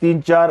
3-4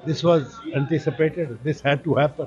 This was anticipated. This had to happen.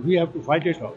we have to fight it out.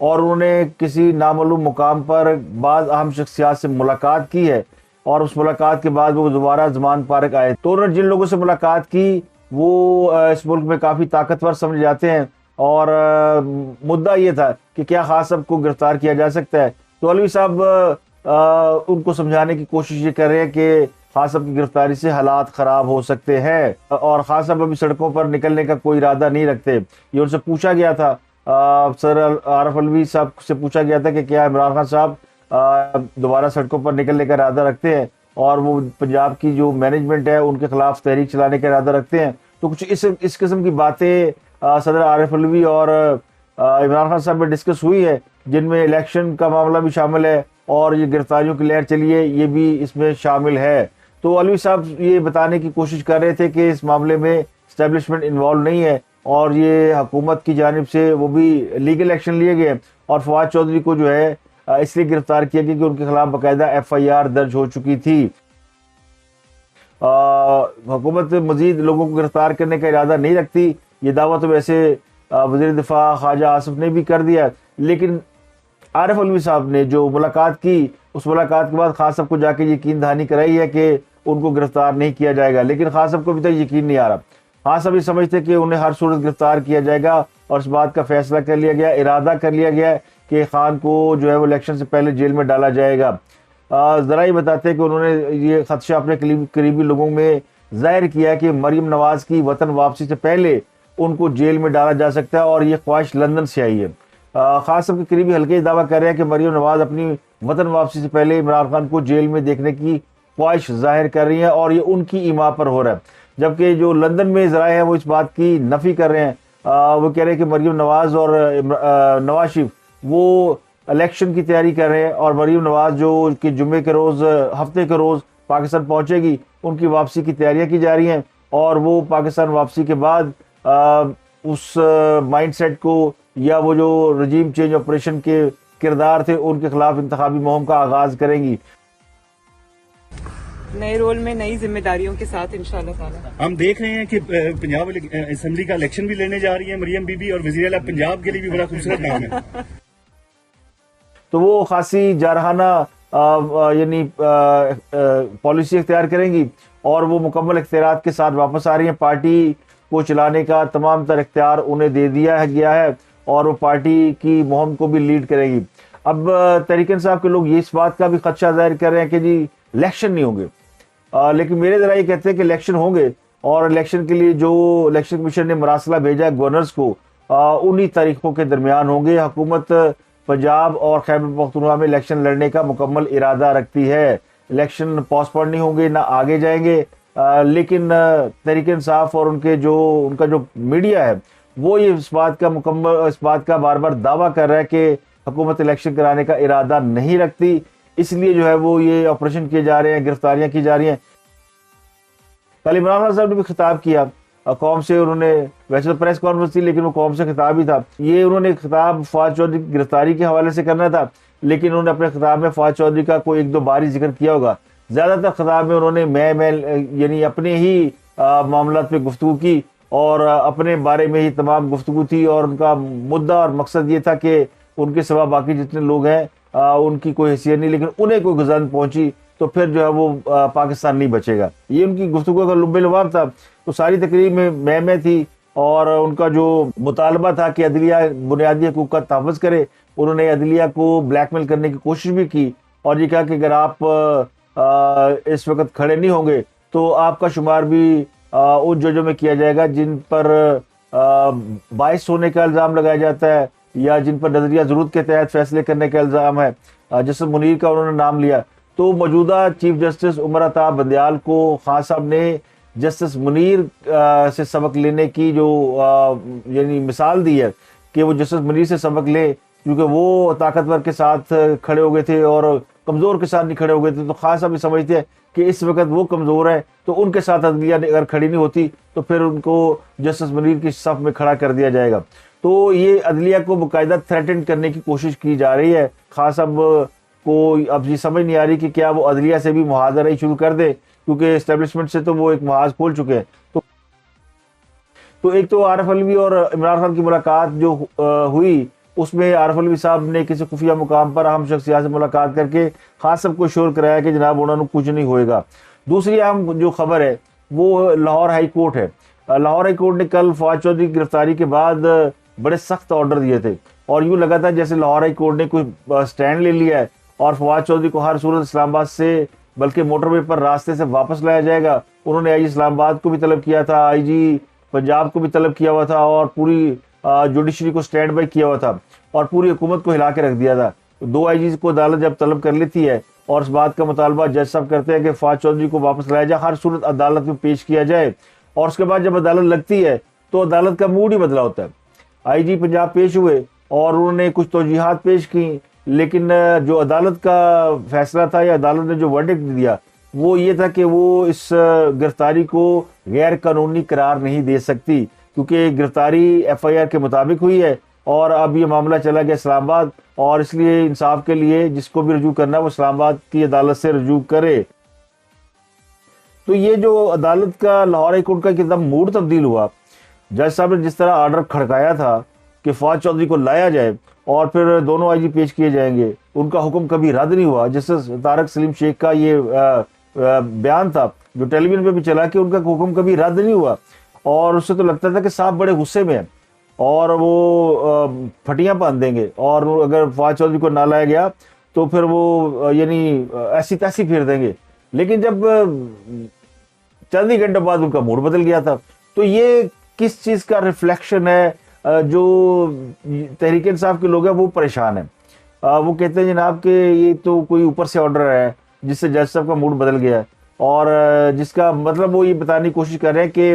اور انہوں نے کسی نامعلوم مقام پر بعض اہم شخصیات سے ملاقات کی ہے، اور اس ملاقات کے بعد وہ دوبارہ زمان پارک آئے. تو انہوں نے جن لوگوں سے ملاقات کی وہ اس ملک میں کافی طاقتور سمجھ جاتے ہیں، اور مدعا یہ تھا کہ کیا خان صاحب کو گرفتار کیا جا سکتا ہے. تو علوی صاحب ان کو سمجھانے کی کوشش یہ کر رہے ہیں کہ خان صاحب کی گرفتاری سے حالات خراب ہو سکتے ہیں، اور خان صاحب ابھی سڑکوں پر نکلنے کا کوئی ارادہ نہیں رکھتے. یہ ان سے پوچھا گیا تھا، سر عارف علوی صاحب سے پوچھا گیا تھا کہ کیا عمران خان صاحب دوبارہ سڑکوں پر نکلنے کا ارادہ رکھتے ہیں، اور وہ پنجاب کی جو مینجمنٹ ہے ان کے خلاف تحریک چلانے کا ارادہ رکھتے ہیں. تو کچھ اس قسم کی باتیں صدر عارف علوی اور عمران خان صاحب میں ڈسکس ہوئی ہے، جن میں الیکشن کا معاملہ بھی شامل ہے، اور یہ گرفتاریوں کی لہر چلی ہے یہ بھی اس میں شامل ہے. تو علوی صاحب یہ بتانے کی کوشش کر رہے تھے کہ اس معاملے میں اسٹیبلشمنٹ انوالو نہیں ہے، اور یہ حکومت کی جانب سے وہ بھی لیگل ایکشن لیے گئے، اور فواد چودھری کو جو ہے اس لیے گرفتار کیا گیا کہ ان کے خلاف باقاعدہ FIR درج ہو چکی تھی. حکومت مزید لوگوں کو گرفتار کرنے کا ارادہ نہیں رکھتی، یہ دعویٰ تو ویسے وزیر دفاع خواجہ آصف نے بھی کر دیا، لیکن عارف علوی صاحب نے جو ملاقات کی اس ملاقات کے بعد خان صاحب کو جا کے یقین دہانی کرائی ہے کہ ان کو گرفتار نہیں کیا جائے گا. لیکن خان صاحب کو ابھی تک یقین نہیں آ رہا. خان صاحب یہ سمجھتے کہ انہیں ہر صورت گرفتار کیا جائے گا، اور اس بات کا فیصلہ کر لیا گیا، ارادہ کر لیا گیا ہے کہ خان کو جو ہے وہ الیکشن سے پہلے جیل میں ڈالا جائے گا. ذرا یہ بتاتے ہیں کہ انہوں نے یہ خدشہ اپنے قریبی لوگوں میں ظاہر کیا ہے کہ مریم نواز کی وطن واپسی سے پہلے ان کو جیل میں ڈالا جا سکتا ہے، اور یہ خواہش لندن سے آئی ہے. خان صاحب کے قریبی حلقے دعویٰ کر رہے ہیں کہ مریم نواز اپنی وطن واپسی سے پہلے عمران خان کو جیل میں دیکھنے کی خواہش ظاہر کر رہی ہیں، اور یہ ان کی ایما پر ہو رہا ہے. جبکہ جو لندن میں ذرائع ہیں وہ اس بات کی نفی کر رہے ہیں. وہ کہہ رہے ہیں کہ مریم نواز اور نواز شریف وہ الیکشن کی تیاری کر رہے ہیں، اور مریم نواز جو کہ جمعے کے روز ہفتے کے روز پاکستان پہنچے گی، ان کی واپسی کی تیاریاں کی جا رہی ہیں، اور وہ پاکستان واپسی کے بعد اس مائنڈ سیٹ کو یا وہ جو رجیم چینج آپریشن کے کردار تھے ان کے خلاف انتخابی مہم کا آغاز کریں گی. نئے رول میں نئی ذمہ داریوں کے ساتھ انشاءاللہ تعالی. ہم دیکھ رہے ہیں کہ پنجاب اسمبلی کا الیکشن بھی لینے جا رہی ہے مریم بی بی، اور وزیر اعلیٰ پنجاب کے لیے بھی بڑا خوبصورت نام ہے. تو وہ خاصی جارحانہ یعنی پالیسی اختیار کریں گی، اور وہ مکمل اختیارات کے ساتھ واپس آ رہی ہیں. پارٹی کو چلانے کا تمام تر اختیار انہیں دے دیا گیا ہے، اور وہ پارٹی کی مہم کو بھی لیڈ کرے گی. اب تحریک انصاف کے لوگ یہ اس بات کا بھی خدشہ ظاہر کر رہے ہیں کہ جی الیکشن نہیں ہوں گے، لیکن میرے ذرا یہ کہتے ہیں کہ الیکشن ہوں گے، اور الیکشن کے لیے جو الیکشن کمیشن نے مراسلہ بھیجا ہے گورنرز کو، انہی تاریخوں کے درمیان ہوں گے. حکومت پنجاب اور خیبر پختونخوا میں الیکشن لڑنے کا مکمل ارادہ رکھتی ہے. الیکشن پوسٹ پون نہیں ہوں گے، نہ آگے جائیں گے، لیکن تحریک انصاف اور ان کا جو میڈیا ہے وہ یہ اس بات کا بار بار دعویٰ کر رہا ہے کہ حکومت الیکشن کرانے کا ارادہ نہیں رکھتی، اس لیے جو ہے وہ یہ آپریشن کیے جا رہے ہیں، گرفتاریاں کی جا رہی ہیں. کل عمران خان صاحب نے بھی خطاب کیا قوم سے. انہوں نے ویسے تو پریس کانفرنس تھی لیکن وہ قوم سے خطاب ہی تھا. یہ انہوں نے خطاب فواد چودھری کی گرفتاری کے حوالے سے کرنا تھا، لیکن انہوں نے اپنے خطاب میں فواد چودھری کا کوئی ایک دو بار ہی ذکر کیا ہوگا. زیادہ تر خطاب میں انہوں نے میں یعنی اپنے ہی معاملات پہ گفتگو کی، اور اپنے بارے میں ہی تمام گفتگو تھی، اور ان کا مدعا اور مقصد یہ تھا کہ ان کے سوا باقی جتنے لوگ ہیں ان کی کوئی حیثیت نہیں، لیکن انہیں کوئی گزن پہنچی تو پھر جو ہے وہ پاکستان نہیں بچے گا. یہ ان کی گفتگو کا لب لباب تھا. تو ساری تقریب میں تھی، اور ان کا جو مطالبہ تھا کہ عدلیہ بنیادی حقوق کا تحفظ کرے، انہوں نے عدلیہ کو بلیک میل کرنے کی کوشش بھی کی، اور یہ کہا کہ اگر آپ اس وقت کھڑے نہیں ہوں گے تو آپ کا شمار بھی ان ججوں میں کیا جائے گا جن پر باعث ہونے کا الزام لگایا جاتا ہے، یا جن پر نظریہ ضرورت کے تحت فیصلے کرنے کا الزام ہے. جسٹس منیر کا انہوں نے نام لیا. تو موجودہ چیف جسٹس عمر عطا بندیال کو خان صاحب نے جسٹس منیر سے سبق لینے کی جو یعنی مثال دی ہے کہ وہ جسٹس منیر سے سبق لیں، کیونکہ وہ طاقتور کے ساتھ کھڑے ہو گئے تھے اور کمزور کے ساتھ نہیں کھڑے ہو گئے تھے. تو خان صاحب یہ سمجھتے ہیں کہ اس وقت وہ کمزور ہے، تو ان کے ساتھ عدلیہ اگر کھڑی نہیں ہوتی تو پھر ان کو جسٹس منیر کی صف میں کھڑا کر دیا جائے گا. تو یہ عدلیہ کو باقاعدہ تھریٹن کرنے کی کوشش کی جا رہی ہے. خان صاحب کو اب یہ سمجھ نہیں آ رہی کہ کیا وہ عدلیہ سے بھی محاذرہ ہی شروع کر دے، کیونکہ اسٹیبلشمنٹ سے تو وہ ایک محاذ کھول چکے ہیں. تو ایک تو عارف علوی اور عمران خان کی ملاقات جو ہوئی اس میں عارف الوی صاحب نے کسی خفیہ مقام پر اہم شخصیات سے ملاقات کر کے خاص سب کو شور کرایا کہ جناب انہوں نے کچھ نہیں ہوئے گا۔ دوسری اہم جو خبر ہے وہ لاہور ہائی کورٹ ہے۔ لاہور ہائی کورٹ نے کل فواد چودھری کی گرفتاری کے بعد بڑے سخت آرڈر دیے تھے، اور یوں لگا تھا جیسے لاہور ہائی کورٹ نے کوئی سٹینڈ لے لیا ہے اور فواد چودھری کو ہر صورت اسلام آباد سے بلکہ موٹر وے پر راستے سے واپس لایا جائے گا۔ انہوں نے آئی جی اسلام آباد کو بھی طلب کیا تھا، آئی جی پنجاب کو بھی طلب کیا ہوا تھا، اور پوری جوڈیشری کو سٹینڈ بائی کیا ہوا تھا، اور پوری حکومت کو ہلا کے رکھ دیا تھا۔ دو آئی جیز کو عدالت جب طلب کر لیتی ہے اور اس بات کا مطالبہ جج صاحب کرتے ہیں کہ فواد چودھری کو واپس لایا جائے، ہر صورت عدالت میں پیش کیا جائے، اور اس کے بعد جب عدالت لگتی ہے تو عدالت کا موڈ ہی بدلا ہوتا ہے۔ آئی جی پنجاب پیش ہوئے اور انہوں نے کچھ توجیحات پیش کی، لیکن جو عدالت کا فیصلہ تھا یا عدالت نے جو ورڈکٹ دیا وہ یہ تھا کہ وہ اس گرفتاری کو غیر قانونی قرار نہیں دے سکتی، کیونکہ گرفتاری ایف آئی آر کے مطابق ہوئی ہے، اور اب یہ معاملہ چلا گیا اسلام آباد، اور اس لیے انصاف کے لیے جس کو بھی رجوع کرنا ہے وہ اسلام آباد کی عدالت سے رجوع کرے۔ تو یہ جو عدالت کا لاہور ہائی کورٹ کا ایک دم موڈ تبدیل ہوا، جج صاحب نے جس طرح آرڈر کھڑکایا تھا کہ فواد چودھری کو لایا جائے اور پھر دونوں آئی جی پیش کیے جائیں گے، ان کا حکم کبھی رد نہیں ہوا۔ جس سے طارق سلیم شیخ کا یہ بیان تھا جو ٹیلی ویژن پہ بھی چلا کہ ان کا حکم کبھی رد نہیں ہوا، اور اس سے تو لگتا تھا کہ صاحب بڑے غصے میں ہیں اور وہ پھٹیاں باندھ دیں گے، اور اگر فواد چودھری کو نہ لایا گیا تو پھر وہ یعنی ایسی تیسی پھیر دیں گے۔ لیکن جب چند ہی گھنٹے بعد ان کا موڈ بدل گیا تھا۔ تو یہ کس چیز کا ریفلیکشن ہے؟ جو تحریک انصاف کے لوگ ہیں وہ پریشان ہیں، وہ کہتے ہیں جناب کہ یہ تو کوئی اوپر سے آرڈر ہے جس سے جج صاحب کا موڈ بدل گیا ہے، اور جس کا مطلب وہ یہ بتانے کی کوشش کر رہے ہیں کہ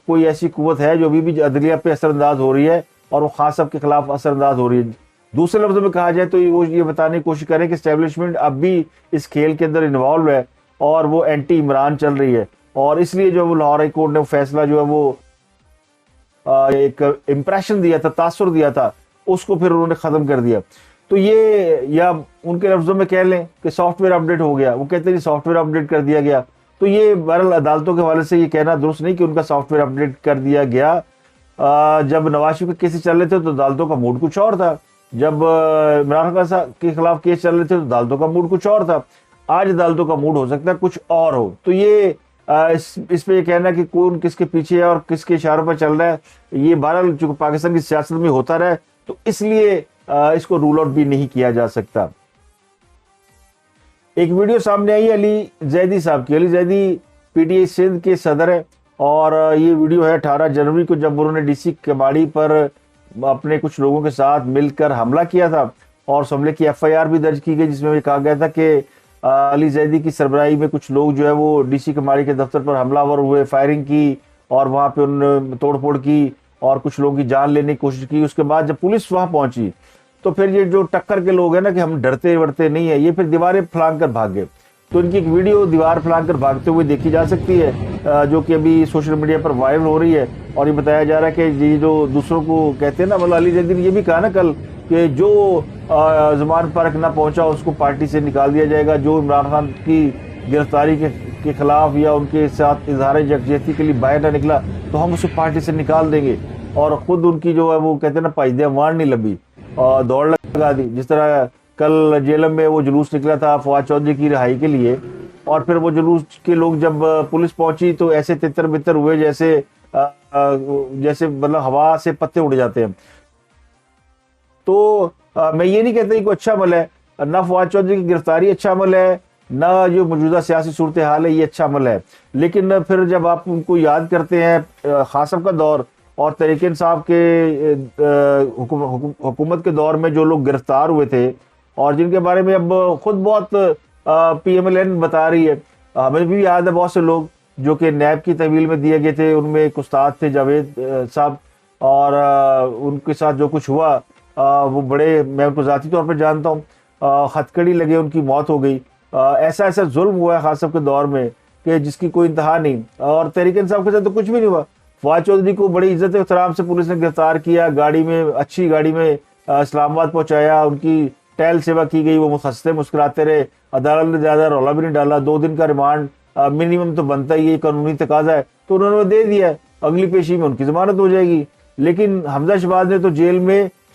کوئی ایسی قوت ہے جو ابھی بھی عدلیہ پہ اثر انداز ہو رہی ہے اور وہ خان صاحب کے خلاف اثر انداز ہو رہی ہے۔ دوسرے لفظوں میں کہا جائے تو وہ یہ بتانے کی کوشش کریں کہ اسٹیبلشمنٹ اب بھی اس کھیل کے اندر انوالو ہے اور وہ اینٹی عمران چل رہی ہے، اور اس لیے جو وہ لاہور ہائی کورٹ نے فیصلہ جو ہے وہ ایک امپریشن دیا تھا، تاثر دیا تھا، اس کو پھر انہوں نے ختم کر دیا۔ تو یہ یا ان کے لفظوں میں کہہ لیں کہ سافٹ ویئر اپڈیٹ ہو گیا، وہ کہتے ہیں سافٹ ویئر اپڈیٹ کر دیا گیا۔ تو یہ بہرحال عدالتوں کے حوالے سے یہ کہنا درست نہیں کہ ان کا سافٹ ویئر اپڈیٹ کر دیا گیا۔ جب نواز شریف کے کیسز چل رہے تھے تو عدالتوں کا موڈ کچھ اور تھا، جب عمران خان صاحب کے خلاف کیس چل رہے تھے تو عدالتوں کا موڈ کچھ اور تھا، آج عدالتوں کا موڈ ہو سکتا ہے کچھ اور ہو۔ تو یہ اس پہ یہ کہنا کہ کون کس کے پیچھے ہے اور کس کے اشاروں پر چل رہا ہے، یہ بہرحال چونکہ پاکستان کی سیاست میں ہوتا رہا ہے تو اس لیے اس کو رول آؤٹ بھی نہیں کیا جا سکتا۔ ایک ویڈیو سامنے آئی علی زیدی صاحب کی۔ Ali Zaidi P T I Sindh کے صدر ہے، اور یہ ویڈیو ہے 18 جنوری کو جب انہوں نے ڈی سی کماڑی پر اپنے کچھ لوگوں کے ساتھ مل کر حملہ کیا تھا، اور اس حملے کی ایف آئی آر بھی درج کی گئی جس میں یہ کہا گیا تھا کہ علی زیدی کی سربراہی میں کچھ لوگ جو ہے وہ ڈی سی کماڑی کے دفتر پر حملہ آور ہوئے، فائرنگ کی، اور وہاں پہ انہوں نے توڑ پھوڑ کی اور کچھ لوگوں کی جان لینے کی کوشش کی۔ اس کے بعد جب پولیس وہاں پہنچی تو پھر یہ جو ٹکر کے لوگ ہیں نا کہ ہم ڈرتے ورتے نہیں ہیں، یہ پھر دیواریں پھلانگ کر بھاگ گئے۔ تو ان کی ایک ویڈیو دیوار پھلانگ کر بھاگتے ہوئے دیکھی جا سکتی ہے، جو کہ ابھی سوشل میڈیا پر وائرل ہو رہی ہے، اور یہ بتایا جا رہا ہے کہ یہ جو دوسروں کو کہتے ہیں نا، مطلب علی زیدی نے یہ بھی کہا نا کل کہ جو زمان پارک نہ پہنچا اس کو پارٹی سے نکال دیا جائے گا، جو عمران خان کی گرفتاری کے خلاف یا ان کے ساتھ اظہار یکجہتی کے لیے باہر نہ نکلا تو ہم اسے پارٹی سے نکال دیں گے۔ اور خود ان کی جو ہے وہ کہتے ہیں نا پائیدہ وان نہیں لبی اور دوڑ لگا دی، جس طرح کل جیلم میں وہ جلوس نکلا تھا فواد چودھری کی رہائی کے لیے، اور پھر وہ جلوس کے لوگ جب پولیس پہنچی تو ایسے تتر بتر ہوئے جیسے مطلب ہوا سے پتے اڑ جاتے ہیں۔ تو میں یہ نہیں کہتا کہ کوئی اچھا عمل ہے، نہ فواد چودھری کی گرفتاری اچھا عمل ہے، نہ جو موجودہ سیاسی صورتحال ہے یہ اچھا عمل ہے، لیکن پھر جب آپ ان کو یاد کرتے ہیں خان صاحب کا دور اور تحریک انصاف کے حکومت کے دور میں جو لوگ گرفتار ہوئے تھے اور جن کے بارے میں اب خود بہت پی ایم ایل این بتا رہی ہے، ہمیں بھی یاد ہے بہت سے لوگ جو کہ نیب کی تحویل میں دیے گئے تھے، ان میں ایک استاد تھے جاوید صاحب، اور ان کے ساتھ جو کچھ ہوا وہ بڑے، میں ان کو ذاتی طور پر جانتا ہوں، ہتھکڑی لگے ان کی موت ہو گئی۔ ایسا ظلم ہوا ہے خان صاحب کے دور میں کہ جس کی کوئی انتہا نہیں، اور تحریک انصاف کے ساتھ تو کچھ بھی نہیں ہوا۔ فواد چودھری کو بڑی عزت احترام سے پولیس نے گرفتار کیا، گاڑی میں اچھی گاڑی میں اسلام آباد پہنچایا، ان کی ٹہل سیوا کی گئی، وہ ہنستے مسکراتے رہے، عدالت نے زیادہ رولا بھی نہیں ڈالا، 2 دن کا ریمانڈ منیمم تو بنتا ہی ہے، قانونی تقاضا ہے تو انہوں نے دے دیا، اگلی پیشی میں ان کی ضمانت ہو جائے گی۔ لیکن حمزہ شہباز نے تو جیل میں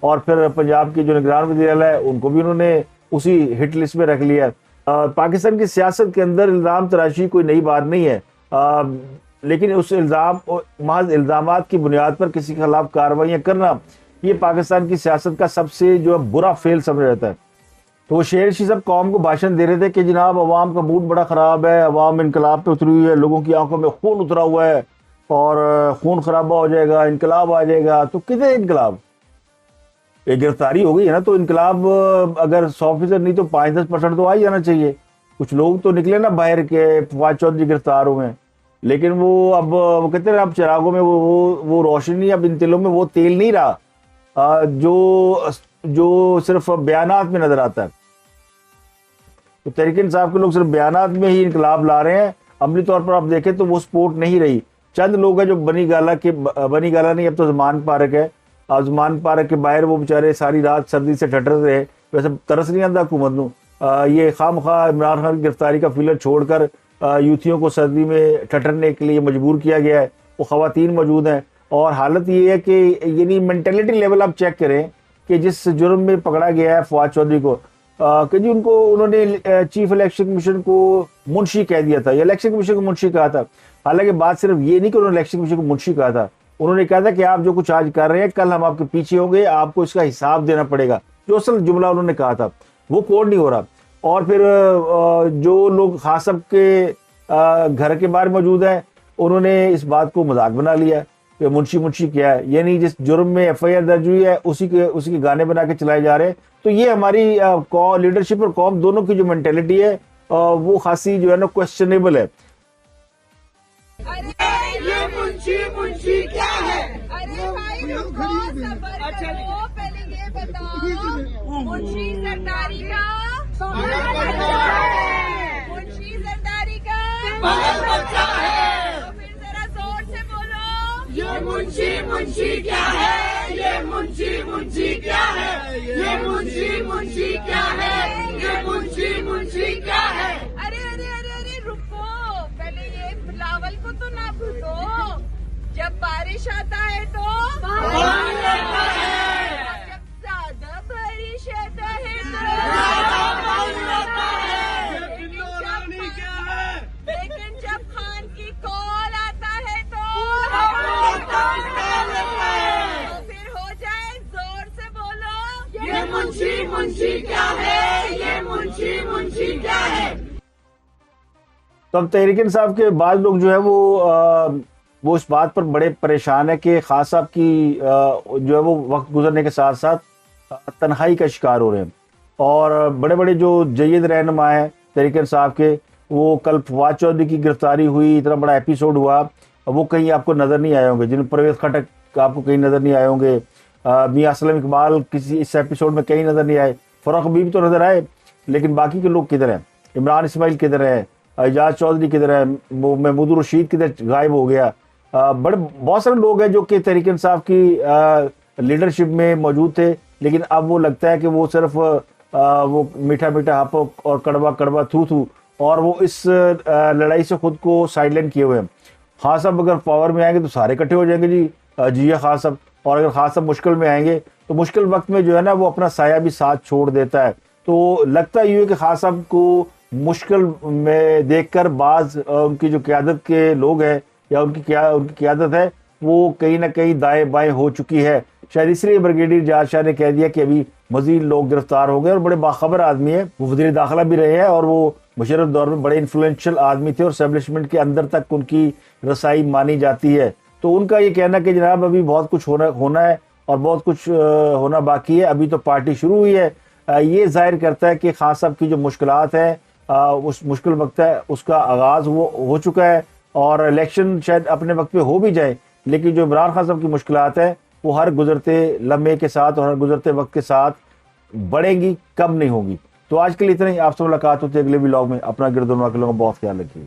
اور پھر پنجاب کے جو نگران وزیر اعلیٰ ہے ان کو بھی انہوں نے اسی ہٹ لسٹ میں رکھ لیا ہے۔ پاکستان کی سیاست کے اندر الزام تراشی کوئی نئی بات نہیں ہے، لیکن اس محض الزامات کی بنیاد پر کسی کے خلاف کارروائیاں کرنا یہ پاکستان کی سیاست کا سب سے جو برا فیل سمجھا جاتا ہے۔ تو وہ شیر شاہ صاحب قوم کو بھاشن دے رہے تھے کہ جناب عوام کا موڈ بڑا خراب ہے، عوام انقلاب پہ اتری ہوئی ہے، لوگوں کی آنکھوں میں خون اترا ہوا ہے اور خون خرابہ ہو جائے گا، انقلاب آ جائے گا۔ تو کتنے انقلاب؟ ایک گرفتاری ہو گئی ہے نا، تو انقلاب اگر 100% نہیں تو 5-10% تو آ ہی جانا چاہیے۔ کچھ لوگ تو نکلے نا باہر کے فواد چودھری گرفتار ہوئے ہیں، لیکن وہ اب وہ کہتے ہیں اب چراغوں میں وہ روشنی، اب ان تلوں میں وہ تیل نہیں رہا جو صرف بیانات میں نظر آتا ہے۔ تو تحریک انصاف کے لوگ صرف بیانات میں ہی انقلاب لا رہے ہیں، عملی طور پر آپ دیکھیں تو وہ سپورٹ نہیں رہی۔ چند لوگ ہیں جو بنی گالا نہیں، اب تو زمان پارک ہے، زمان پارک کے باہر وہ بیچارے ساری رات سردی سے ٹھٹر رہے۔ ویسے ترس نہیں آتا حکومت نو، یہ خام خواہ عمران خان کی گرفتاری کا فیلر چھوڑ کر یوتھیوں کو سردی میں ٹھٹرنے کے لیے مجبور کیا گیا ہے۔ وہ خواتین موجود ہیں، اور حالت یہ ہے کہ یعنی مینٹلٹی لیول آپ چیک کریں کہ جس جرم میں پکڑا گیا ہے فواد چودھری کو، کہ جی انہوں نے چیف الیکشن کمیشن کو منشی کہہ دیا تھا، یا الیکشن کمیشن کو منشی کہا تھا۔ حالانکہ بات صرف یہ نہیں کہ انہوں نے الیکشن کمیشن کو منشی کہا تھا، انہوں نے کہا تھا کہ آپ جو کچھ آج کر رہے ہیں کل ہم آپ کے پیچھے ہوں گے، آپ کو اس کا حساب دینا پڑے گا۔ جو اصل جملہ انہوں نے کہا تھا وہ کوڈ نہیں ہو رہا۔ اور پھر جو لوگ خان صاحب کے گھر کے باہر موجود ہیں انہوں نے اس بات کو مذاق بنا لیا کہ منشی کیا ہے، یعنی جس جرم میں ایف آئی آر درج ہوئی ہے اسی کے گانے بنا کے چلائے جا رہے ہیں۔ تو یہ ہماری لیڈرشپ اور قوم دونوں کی جو مینٹلٹی ہے وہ خاصی جو ہے نا کوسچنیبل ہے۔ یہ منشی کیا ہے؟ ارے بھائی رکو، صبر کرو، پہلے یہ بتاؤ منشی زرداری کا منشی زرداری کا بچہ ہے، تو پھر ذرا زور سے بولو، یہ منشی کیا ہے؟ یہ منشی کیا ہے؟ یہ منشی کیا ہے؟ یہ منشی کیا ہے؟ ارے ارے ارے ارے رکو، پہلے یہ بلاول کو تو نہ بھولو، جب بارش آتا ہے تو پانی آتا ہے، جب زیادہ بارش آتا ہے تو پانی آتا ہے، لیکن جب خان کی کال آتا ہے تو پھر ہو جائے، زور سے بولو، یہ منشی کیا ہے؟ یہ منشی کیا ہے؟ تو اب تحریک انصاف کے بعض لوگ جو ہے وہ اس بات پر بڑے پریشان ہے کہ خان صاحب کی جو ہے وہ وقت گزرنے کے ساتھ ساتھ تنہائی کا شکار ہو رہے ہیں، اور بڑے بڑے جو جید رہنما ہیں تحریک انصاف کے، وہ کل فواد چودھری کی گرفتاری ہوئی، اتنا بڑا ایپیسوڈ ہوا، وہ کہیں آپ کو نظر نہیں آئے ہوں گے، جن پرویز خٹک آپ کو کہیں نظر نہیں آئے ہوں گے، میاں اسلم اقبال کسی اس ایپیسوڈ میں کہیں نظر نہیں آئے، فاروق حبیب تو نظر آئے، لیکن باقی کے لوگ کدھر ہیں؟ عمران اسماعیل کدھر ہے؟ اعجاز چودھری کدھر ہے؟ محمود الرشید کدھر غائب ہو گیا؟ بہت سارے لوگ ہیں جو کہ تحریک انصاف کی لیڈرشپ میں موجود تھے، لیکن اب وہ لگتا ہے کہ وہ صرف وہ میٹھا ہپ اور کڑوا تھو اور وہ اس لڑائی سے خود کو سائڈ لائن کیے ہوئے ہیں۔ خان صاحب اگر پاور میں آئیں گے تو سارے اکٹھے ہو جائیں گے، جی خان صاحب، اور اگر خان صاحب مشکل میں آئیں گے تو مشکل وقت میں جو ہے نا وہ اپنا سایہ بھی ساتھ چھوڑ دیتا ہے۔ تو لگتا یہ ہے کہ خان صاحب کو مشکل میں دیکھ کر بعض ان کی جو قیادت کے لوگ ہیں یا ان کی قیادت ہے وہ کہیں نہ کہیں دائیں بائیں ہو چکی ہے۔ شاید اس لیے بریگیڈیئر جاز شاہ نے کہہ دیا کہ ابھی مزید لوگ گرفتار ہو گئے، اور بڑے باخبر آدمی ہیں، وہ وزیر داخلہ بھی رہے ہیں اور وہ مشرف دور میں بڑے انفلوئنشل آدمی تھے، اور اسٹیبلشمنٹ کے اندر تک ان کی رسائی مانی جاتی ہے۔ تو ان کا یہ کہنا کہ جناب ابھی بہت کچھ ہونا ہے اور بہت کچھ ہونا باقی ہے، ابھی تو پارٹی شروع ہوئی ہے، یہ ظاہر کرتا ہے کہ خان صاحب کی جو مشکلات ہیں، اس مشکل وقت ہے اس کا آغاز ہو چکا ہے، اور الیکشن شاید اپنے وقت پہ ہو بھی جائے، لیکن جو عمران خان صاحب کی مشکلات ہیں وہ ہر گزرتے لمحے کے ساتھ اور ہر گزرتے وقت کے ساتھ بڑھیں گی، کم نہیں ہوگی۔ تو آج کے لیے اتنا ہی، آپ سے ملاقات ہوتی ہے اگلے ولاگ میں۔ اپنا گرد و نواح کے لوگوں کا بہت خیال رکھیے۔